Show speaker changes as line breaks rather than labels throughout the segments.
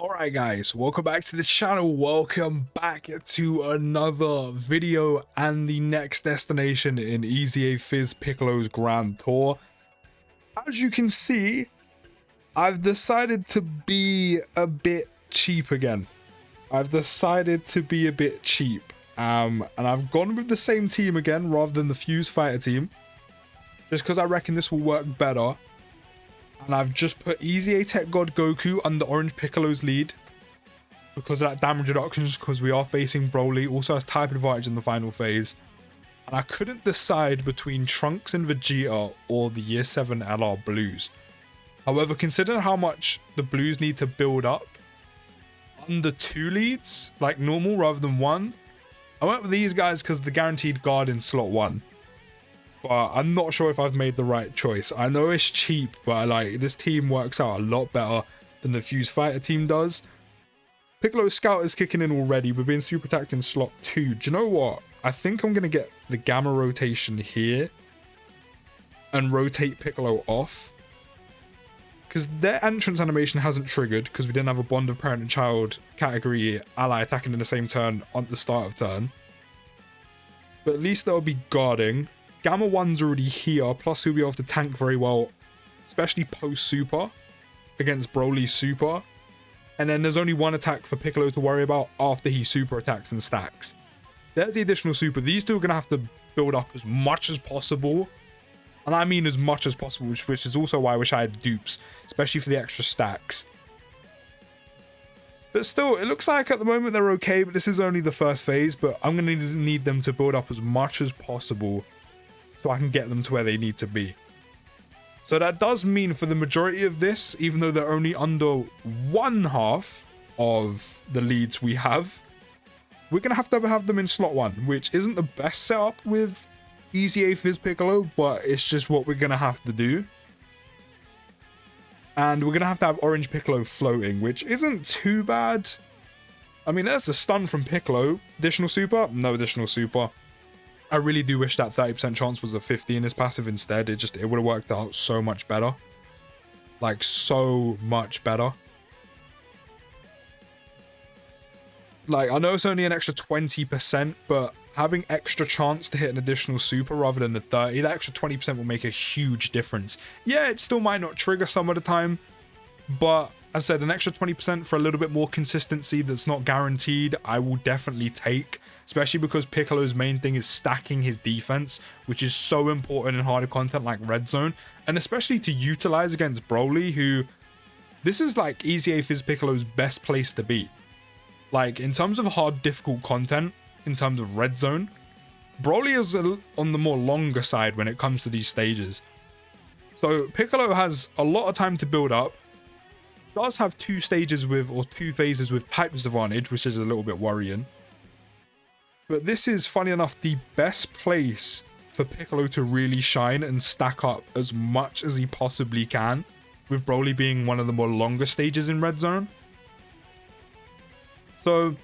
Alright guys, welcome back to the channel, welcome back to another video and the next destination in EZA Phys Piccolo's Grand Tour. As you can see, I've decided to be a bit cheap again. And I've gone with the same team again rather than the Fuse Fighter team, just because I reckon this will work better. And I've just put EZA Tech God Goku under Orange Piccolo's lead because of that damage reduction, because we are facing Broly, also has type advantage in the final phase. And I couldn't decide between Trunks and Vegeta or the Year 7 LR Blues. However, considering how much the Blues need to build up under 2 leads, like normal rather than 1, I went with these guys because the guaranteed guard in slot 1. But I'm not sure if I've made the right choice. I know it's cheap, but like this team works out a lot better than the Fuse Fighter team does. Piccolo's Scout is kicking in already. We're being super attacked in slot 2. Do you know what? I think I'm going to get the Gamma rotation here and rotate Piccolo off, because their entrance animation hasn't triggered because we didn't have a Bond of Parent and Child category ally attacking in the same turn on the start of turn. But at least they'll be guarding. Gamma 1's already here, plus he'll be able to tank very well, especially post-super, against Broly's super. And then there's only one attack for Piccolo to worry about after he super attacks and stacks. There's the additional super. These two are going to have to build up as much as possible. And I mean as much as possible, which is also why I wish I had dupes, especially for the extra stacks. But still, it looks like at the moment they're okay, but this is only the first phase. But I'm going to need them to build up as much as possible so I can get them to where they need to be. So that does mean for the majority of this, even though they're only under 1/2 of the leads we have, we're going to have them in slot 1, which isn't the best setup with EZA Phys Piccolo, but it's just what we're going to have to do. And we're going to have Orange Piccolo floating, which isn't too bad. I mean, there's a stun from Piccolo. Additional super? No additional super. I really do wish that 30% chance was a 50 in his passive instead. It would have worked out so much better. Like, so much better. Like, I know it's only an extra 20%, but having extra chance to hit an additional super rather than the 30, that extra 20% will make a huge difference. Yeah, it still might not trigger some of the time, but as I said, an extra 20% for a little bit more consistency that's not guaranteed, I will definitely take. Especially because Piccolo's main thing is stacking his defense, which is so important in harder content like Red Zone. And especially to utilize against Broly, who... This is like EZA Phys Piccolo's best place to be. Like, in terms of hard, difficult content, in terms of Red Zone, Broly is on the more longer side when it comes to these stages. So Piccolo has a lot of time to build up. Does have 2 stages with, or 2 phases with type disadvantage, which is a little bit worrying. But this is, funny enough, the best place for Piccolo to really shine and stack up as much as he possibly can, with Broly being one of the more longer stages in Red Zone. So,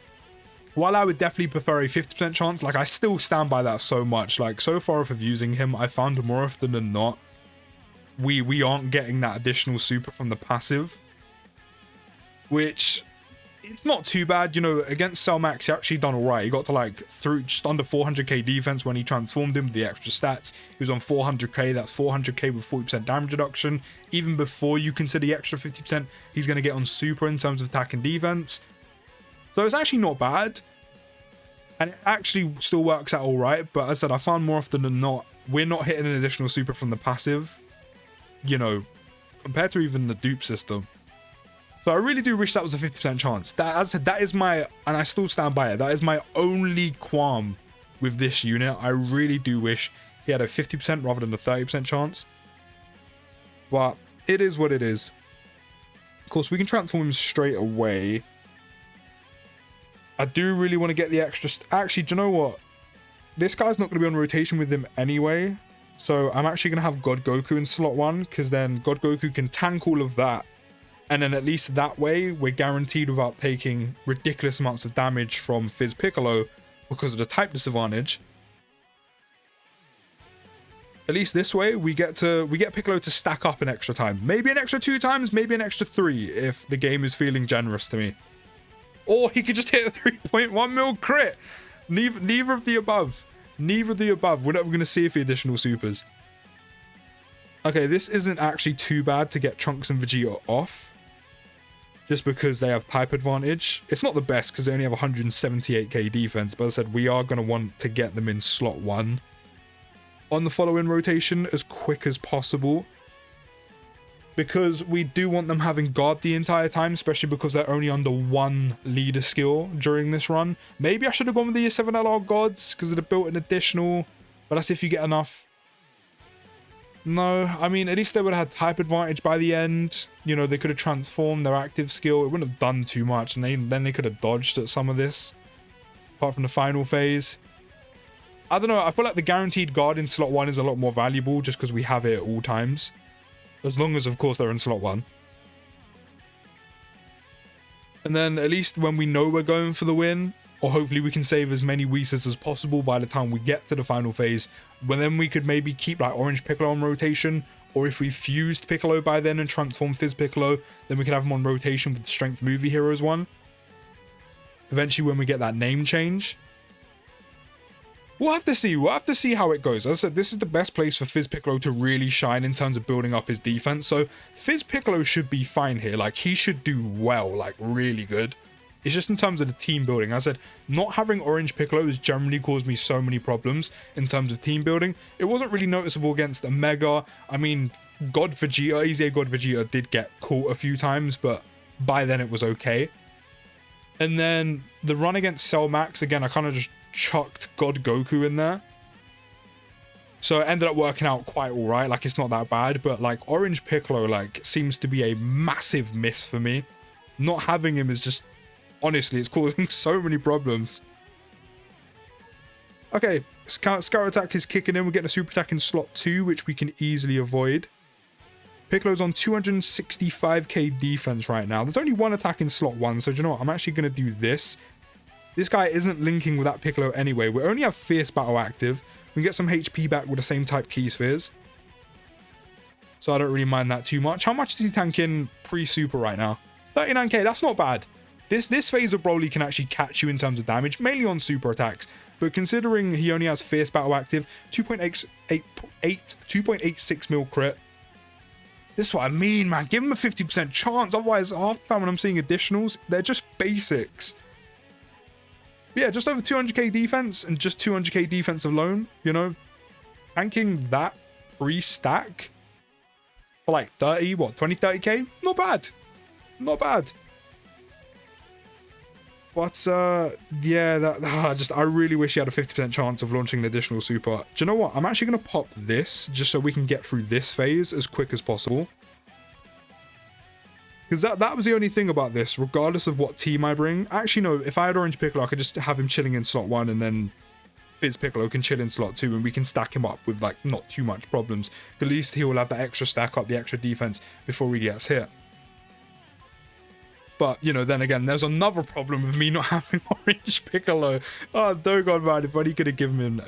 while I would definitely prefer a 50% chance, like, I still stand by that so much. Like, so far off of using him, I found more often than not, we aren't getting that additional super from the passive. Which... it's not too bad, you know. Against Cell Max, he actually done alright. He got to like through just under 400k defense when he transformed him with the extra stats. He was on 400k, that's 400k with 40% damage reduction. Even before you consider the extra 50%, he's going to get on super in terms of attack and defense. So it's actually not bad. And it actually still works out alright, but as I said, I found more often than not, we're not hitting an additional super from the passive, you know, compared to even the dupe system. So I really do wish that was a 50% chance. That, as I said, that is my, and I still stand by it, that is my only qualm with this unit. I really do wish he had a 50% rather than a 30% chance. But it is what it is. Of course, we can transform him straight away. I do really want to get the extra... Actually, do you know what? This guy's not going to be on rotation with him anyway. So I'm actually going to have God Goku in slot 1, because then God Goku can tank all of that. And then at least that way, we're guaranteed without taking ridiculous amounts of damage from Phys Piccolo because of the type disadvantage. At least this way, we get Piccolo to stack up an extra time. Maybe an extra 2 times, maybe an extra 3 if the game is feeling generous to me. Or he could just hit a 3.1 mil crit. Neither of the above. Neither of the above. We're never going to see it for additional supers. Okay, this isn't actually too bad to get Trunks and Vegeta off. Just because they have type advantage. It's not the best because they only have 178k defense. But as I said, we are going to want to get them in slot 1 on the follow-in rotation as quick as possible. Because we do want them having guard the entire time, especially because they're only under 1 leader skill during this run. Maybe I should have gone with the Year 7 LR gods because they'd built an additional, but that's if you get enough. No, I mean, at least they would have had type advantage by the end. You know, they could have transformed their active skill. It wouldn't have done too much, and then they could have dodged at some of this, apart from the final phase. I don't know, I feel like the guaranteed guard in slot 1 is a lot more valuable just because we have it at all times. As long as, of course, they're in slot 1. And then, at least when we know we're going for the win, or hopefully we can save as many Whis as possible by the time we get to the final phase, when then we could maybe keep like Orange Piccolo on rotation, or if we fused Piccolo by then and transformed Fizz Piccolo, then we could have him on rotation with Strength Movie Heroes 1. Eventually when we get that name change. We'll have to see. We'll have to see how it goes. As I said, this is the best place for Fizz Piccolo to really shine in terms of building up his defense. So Fizz Piccolo should be fine here. Like, he should do well, like really good. It's just in terms of the team building. As I said, not having Orange Piccolo has generally caused me so many problems in terms of team building. It wasn't really noticeable against Omega. I mean, God Vegeta, EZA God Vegeta did get caught a few times, but by then it was okay. And then the run against Cell Max, again, I kind of just chucked God Goku in there. So it ended up working out quite alright. Like, it's not that bad, but like Orange Piccolo, like, seems to be a massive miss for me. Not having him is just, honestly, it's causing so many problems. Okay, Scout Attack is kicking in. We're getting a Super Attack in slot 2, which we can easily avoid. Piccolo's on 265k defense right now. There's only 1 attack in slot 1, so do you know what? I'm actually going to do this. This guy isn't linking with that Piccolo anyway. We only have Fierce Battle active. We can get some HP back with the same type Key Spheres. So I don't really mind that too much. How much is he tanking pre-super right now? 39k, that's not bad. This phase of Broly can actually catch you in terms of damage, mainly on super attacks. But considering he only has Fierce Battle active, 2.86 mil crit. This is what I mean, man. Give him a 50% chance. Otherwise, half the time when I'm seeing additionals, they're just basics. But yeah, just over 200k defense and just 200k defense alone, you know, tanking that pre-stack for like 30, what, 20, 30k? Not bad. Not bad. But, yeah, I really wish he had a 50% chance of launching an additional super. Do you know what? I'm actually going to pop this just so we can get through this phase as quick as possible. Because that was the only thing about this, regardless of what team I bring. Actually, no, if I had Orange Piccolo, I could just have him chilling in slot 1 and then Fizz Piccolo can chill in slot 2 and we can stack him up with, like, not too much problems. At least he will have that extra stack up, the extra defense before he gets hit. But, you know, then again, there's another problem with me not having Orange Piccolo. Oh, Dokkan, man, if only could have given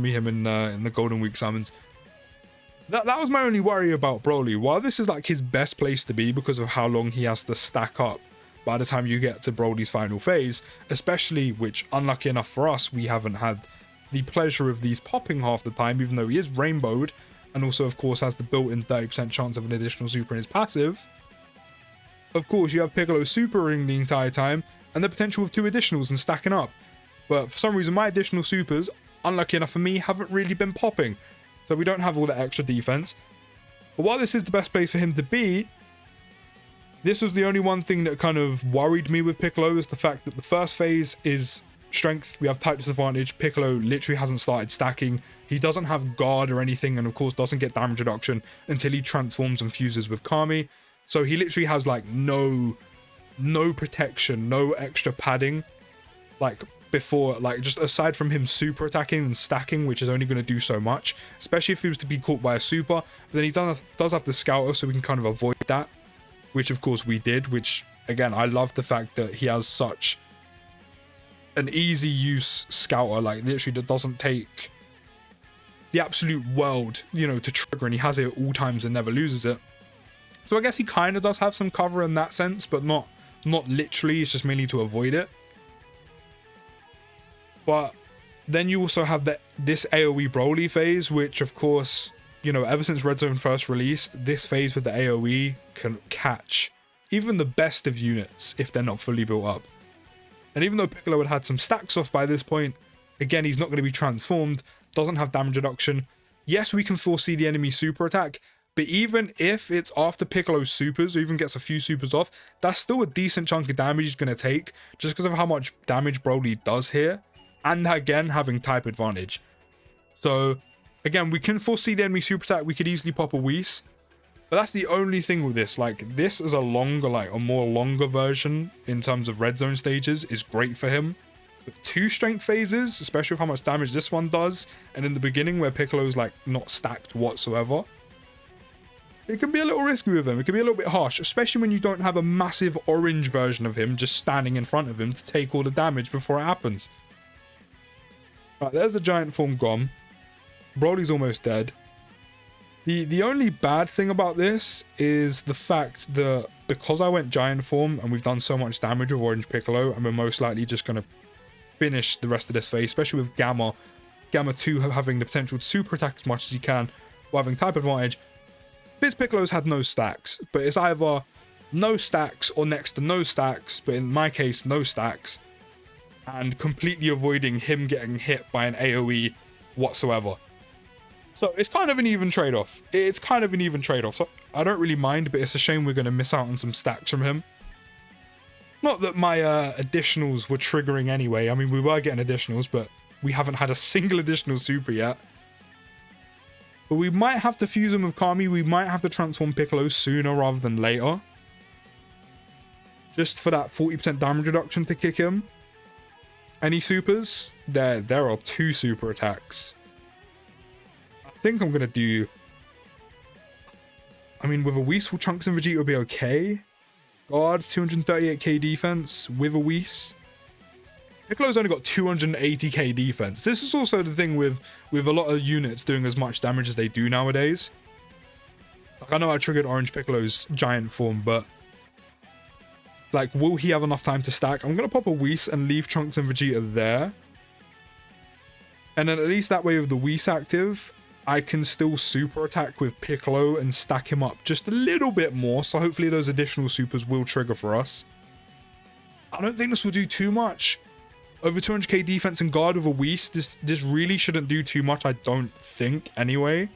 me him in the Golden Week summons. That was my only worry about Broly. While this is like his best place to be because of how long he has to stack up by the time you get to Broly's final phase, especially, which, unlucky enough for us, we haven't had the pleasure of these popping half the time, even though he is rainbowed, and also, of course, has the built-in 30% chance of an additional super in his passive. Of course, you have Piccolo supering the entire time, and the potential of 2 additionals and stacking up. But for some reason, my additional supers, unlucky enough for me, haven't really been popping. So we don't have all that extra defense. But while this is the best place for him to be, this was the only one thing that kind of worried me with Piccolo, is the fact that the first phase is strength. We have type disadvantage. Piccolo literally hasn't started stacking. He doesn't have guard or anything, and of course doesn't get damage reduction until he transforms and fuses with Kami. So he literally has like no protection, no extra padding, like before, like just aside from him super attacking and stacking, which is only going to do so much, especially if he was to be caught by a super. But then he does have the scouter, so we can kind of avoid that, which of course we did, which again, I love the fact that he has such an easy use scouter, like literally that doesn't take the absolute world, you know, to trigger, and he has it at all times and never loses it. So I guess he kind of does have some cover in that sense, but not literally. It's just mainly to avoid it. But then you also have this AoE Broly phase, which of course, you know, ever since Red Zone first released, this phase with the AoE can catch even the best of units if they're not fully built up. And even though Piccolo had some stacks off by this point, again, he's not going to be transformed, doesn't have damage reduction. Yes, we can foresee the enemy super attack, but even if it's after Piccolo's supers, or even gets a few supers off, that's still a decent chunk of damage he's going to take, just because of how much damage Broly does here, and again, having type advantage. So, again, we can foresee the enemy super attack, we could easily pop a Whis, but that's the only thing with this. Like, this is a more longer version in terms of Red Zone stages, is great for him. But 2 strength phases, especially with how much damage this one does, and in the beginning where Piccolo's like not stacked whatsoever, it can be a little risky with him. It can be a little bit harsh, especially when you don't have a massive orange version of him just standing in front of him to take all the damage before it happens. Right, there's the giant form gone. Broly's almost dead. The only bad thing about this is the fact that because I went giant form and we've done so much damage with Orange Piccolo, and we're most likely just going to finish the rest of this phase, especially with Gamma 2 having the potential to super attack as much as he can while having type advantage. Fizz Piccolo's had no stacks, but it's either no stacks or next to no stacks, but in my case, no stacks, and completely avoiding him getting hit by an AoE whatsoever. So it's kind of an even trade-off. So I don't really mind, but it's a shame we're going to miss out on some stacks from him. Not that my additionals were triggering anyway. I mean, we were getting additionals, but we haven't had a single additional super yet. But we might have to fuse him with Kami. We might have to transform Piccolo sooner rather than later, just for that 40% damage reduction to kick him. Any supers? There are 2 super attacks. I think I'm going to do... I mean, with a Whis, will Trunks and Vegeta be okay? Guard, 238k defense with a Whis. Piccolo's only got 280k defense. This is also the thing with a lot of units doing as much damage as they do nowadays. Like, I know I triggered Orange Piccolo's giant form, but like, will he have enough time to stack? I'm going to pop a Whis and leave Trunks and Vegeta there. And then at least that way with the Whis active, I can still super attack with Piccolo and stack him up just a little bit more. So hopefully those additional supers will trigger for us. I don't think this will do too much. Over 200k defense and guard with a Whis, this really shouldn't do too much, I don't think, anyway.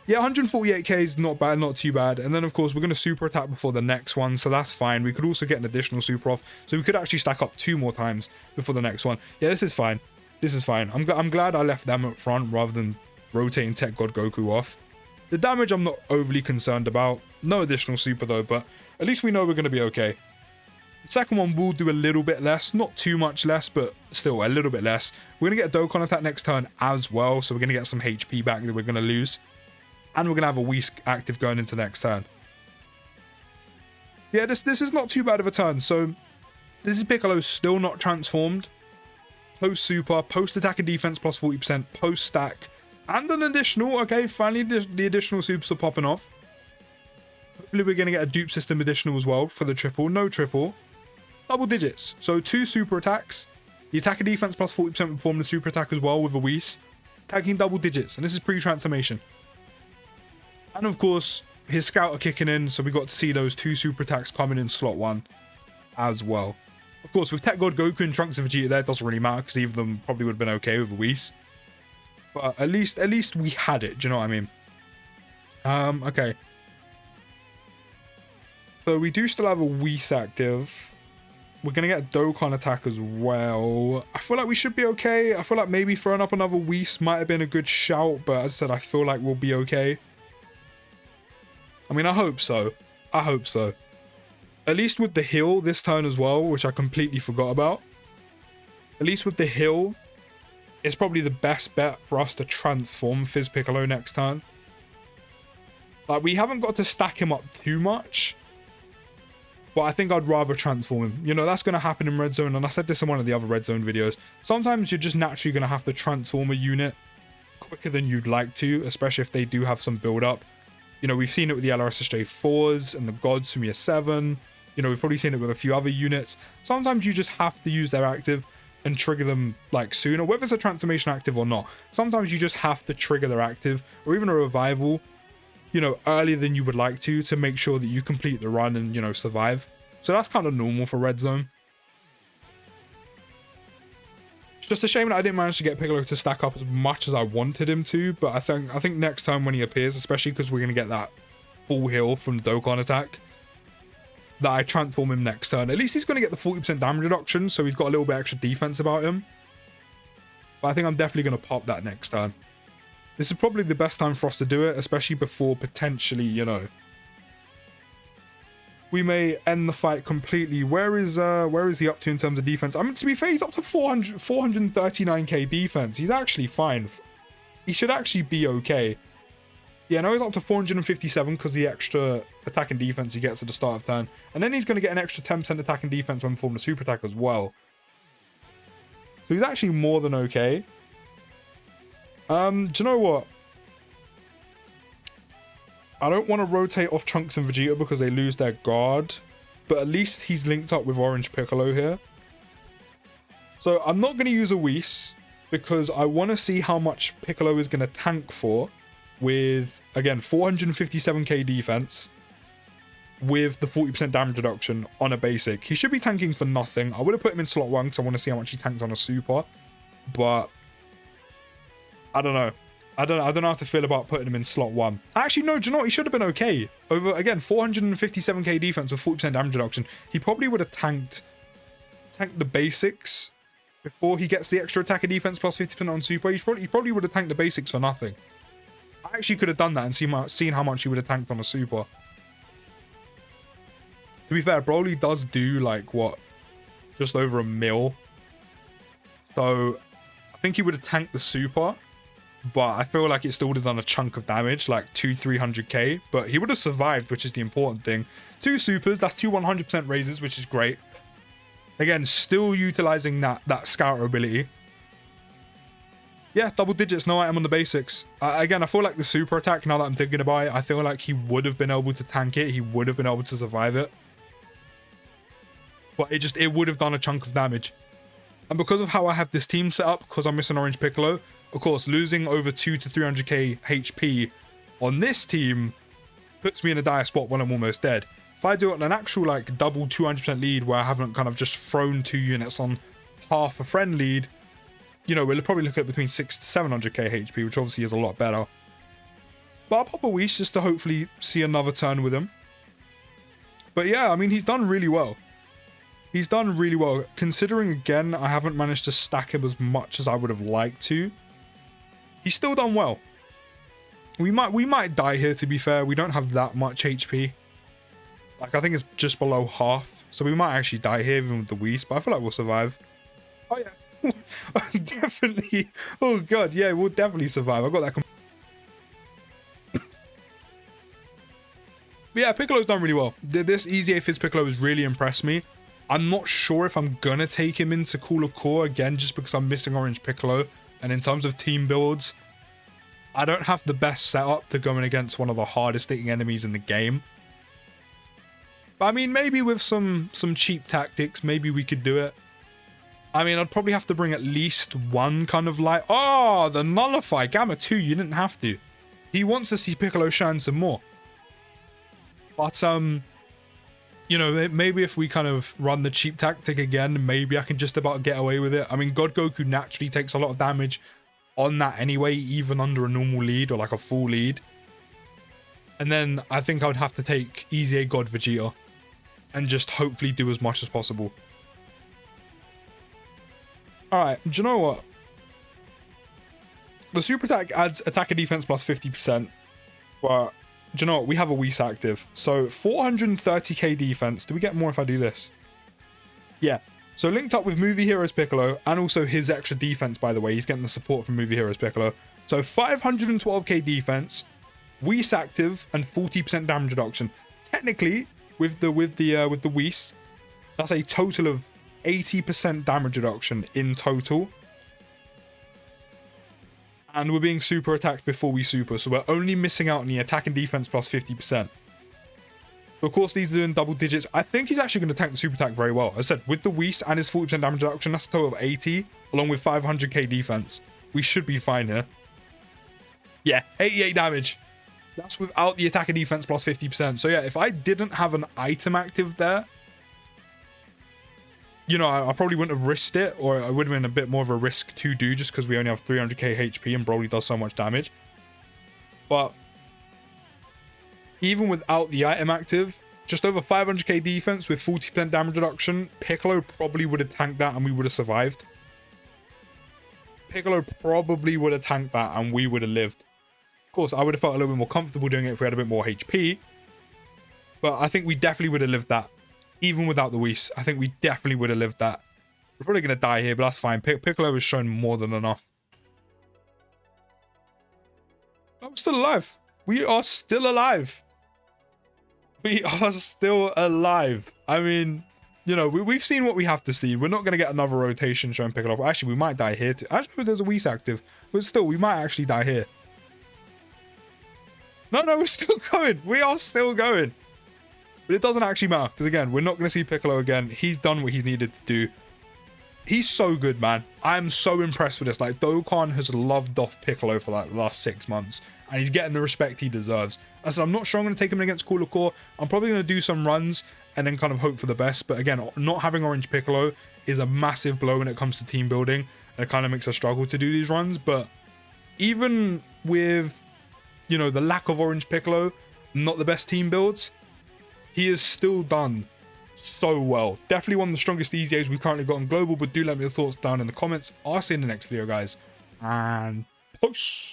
Yeah, 148k is not bad, not too bad. And then, of course, we're going to super attack before the next one, so that's fine. We could also get an additional super off, so we could actually stack up 2 more times before the next one. Yeah, this is fine. This is fine. I'm glad I left them up front rather than rotating Tech God Goku off. The damage I'm not overly concerned about. No additional super, though, but at least we know we're going to be okay. The second one will do a little bit less, not too much less, but still a little bit less. We're going to get a Dokkan attack next turn as well, so we're going to get some HP back that we're going to lose. And we're going to have a Whis active going into next turn. Yeah, this is not too bad of a turn. So this is Piccolo still not transformed. Post super, post attack and defense plus 40%, post stack, and an additional. Okay, finally the additional supers are popping off. Hopefully we're going to get a dupe system additional as well for the triple. No triple. Double digits. So 2 super attacks. The attack and defense plus 40% perform the super attack as well with a Whis. Attacking double digits. And this is pre-transformation. And of course, his scout are kicking in. So we got to see those 2 super attacks coming in slot 1 as well. Of course, with Tech God Goku and Trunks and Vegeta there, it doesn't really matter because either of them probably would have been okay with a Whis. But at least we had it. Do you know what I mean? Okay. So we do still have a Whis active. We're going to get a Dokkan attack as well. I feel like we should be okay. I feel like maybe throwing up another Whis might have been a good shout. But as I said, I feel like we'll be okay. I mean, I hope so. I hope so. At least with the heal this turn as well, which I completely forgot about. At least with the heal, it's probably the best bet for us to transform Fizz Piccolo next turn. Like, we haven't got to stack him up too much. But I think I'd rather transform him. You know, that's going to happen in Red Zone, and I said this in one of the other Red Zone videos. Sometimes you're just naturally going to have to transform a unit quicker than you'd like to, especially if they do have some build-up. You know, we've seen it with the LRSSJ4s and the Gods from Year 7. You know, we've probably seen it with a few other units. Sometimes you just have to use their active and trigger them, like, sooner, whether it's a transformation active or not. Sometimes you just have to trigger their active, or even a revival, you know, earlier than you would like to make sure that you complete the run and, you know, survive. So that's kind of normal for Red Zone. It's just a shame that I didn't manage to get Piccolo to stack up as much as I wanted him to, but I think next time when he appears, especially because we're going to get that full heal from the Dokkan attack, that I transform him next turn. At least he's going to get the 40% damage reduction, so he's got a little bit extra defense about him. But I think I'm definitely going to pop that next turn. This is probably the best time for us to do it, especially before potentially, you know, we may end the fight completely. Where is he up to in terms of defense? I mean, to be fair, he's up to 439k defense. He's actually fine. He should actually be okay. Yeah, no, he's up to 457 because the extra attack and defense he gets at the start of turn. And then he's going to get an extra 10% attack and defense when performing a super attack as well. So he's actually more than okay. Do you know what? I don't want to rotate off Trunks and Vegeta because they lose their guard. But at least he's linked up with Orange Piccolo here. So I'm not going to use a Whis because I want to see how much Piccolo is going to tank for with, again, 457k defense with the 40% damage reduction on a basic. He should be tanking for nothing. I would have put him in slot 1 because I want to see how much he tanks on a super. But I don't know. I don't know how to feel about putting him in slot 1. Actually, no, do you know what? He should have been okay. Over, again, 457k defense with 40% damage reduction. He probably would have tanked the basics before he gets the extra attack and defense plus 50% on super. He probably would have tanked the basics for nothing. I actually could have done that and seen how much he would have tanked on a super. To be fair, Broly does do, like, what? Just over a mil. So, I think he would have tanked the super. But I feel like it still would have done a chunk of damage, like 300k. But he would have survived, which is the important thing. 2 supers, that's 2 100% raises, which is great. Again, still utilizing that scouter ability. Yeah, double digits, no item on the basics. Again, I feel like the super attack, now that I'm thinking about it, I feel like he would have been able to tank it. He would have been able to survive it. But it would have done a chunk of damage. And because of how I have this team set up, because I'm missing Orange Piccolo, of course, losing over 2 to 300k HP on this team puts me in a dire spot when I'm almost dead. If I do it on an actual, like, double 200% lead where I haven't kind of just thrown 2 units on half a friend lead, you know, we'll probably look at between 6 to 700k HP, which obviously is a lot better. But I'll pop a Whis just to hopefully see another turn with him. But yeah, I mean, he's done really well. He's done really well, considering, again, I haven't managed to stack him as much as I would have liked to. He's still done well. We might die here, to be fair. We don't have that much HP. Like, I think it's just below half. So we might actually die here even with the Whis, but I feel like we'll survive. Oh, yeah. Definitely. Oh, God. Yeah, we'll definitely survive. I got that. But yeah, Piccolo's done really well. This EZA Phys Piccolo has really impressed me. I'm not sure if I'm going to take him into Cooler Core again, just because I'm missing Orange Piccolo. And in terms of team builds, I don't have the best setup to go in against one of the hardest hitting enemies in the game. But I mean, maybe with some cheap tactics, maybe we could do it. I mean, I'd probably have to bring at least one kind of light. Oh, the Nullify. Gamma 2, you didn't have to. He wants to see Piccolo shine some more. But, you know, maybe if we kind of run the cheap tactic again, maybe I can just about get away with it. I mean, God Goku naturally takes a lot of damage on that anyway, even under a normal lead or like a full lead. And then I think I would have to take EZA God Vegeta and just hopefully do as much as possible. Alright, do you know what? The super attack adds attack and defense plus 50%, but do you know what? We have a Whis active. So 430k defense. Do we get more if I do this? Yeah. So linked up with Movie Heroes Piccolo and also his extra defense, by the way. He's getting the support from Movie Heroes Piccolo. So 512k defense, Whis active, and 40% damage reduction. Technically, with the Whis. That's a total of 80% damage reduction in total. And we're being super attacked before we super, so we're only missing out on the attack and defense plus 50%. So of course these are doing double digits. I think he's actually going to tank the super attack very well. As I said, with the Whis and his 40% damage reduction, that's a total of 80, along with 500k defense. We should be fine here. Yeah, 88 damage. That's without the attack and defense plus 50%. So yeah, if I didn't have an item active there, you know, I probably wouldn't have risked it, or it would have been a bit more of a risk to do just because we only have 300k HP and Broly does so much damage. But even without the item active, just over 500k defense with 40% damage reduction, Piccolo probably would have tanked that and we would have survived. Piccolo probably would have tanked that and we would have lived. Of course, I would have felt a little bit more comfortable doing it if we had a bit more HP. But I think we definitely would have lived that. Even without the Whis, I think we definitely would have lived that. We're probably going to die here, but that's fine. Piccolo has shown more than enough. I'm still alive. We are still alive. We are still alive. I mean, you know, we've seen what we have to see. We're not going to get another rotation showing Piccolo. Actually, we might die here too. Actually, there's a Whis active. But still, we might actually die here. No, we're still going. We are still going. But it doesn't actually matter, because again, we're not going to see Piccolo again. He's done what he's needed to do. He's so good, man. I'm so impressed with this. Like, Dokkan has loved off Piccolo for like the last 6 months, and he's getting the respect he deserves. I said, I'm not sure I'm going to take him against Cooler Core. I'm probably going to do some runs and then kind of hope for the best. But again, not having Orange Piccolo is a massive blow when it comes to team building, and it kind of makes us struggle to do these runs. But even with, you know, the lack of Orange Piccolo, not the best team builds, he has still done so well. Definitely one of the strongest EZAs we've currently got on global, but do let me your thoughts down in the comments. I'll see you in the next video, guys, and peace.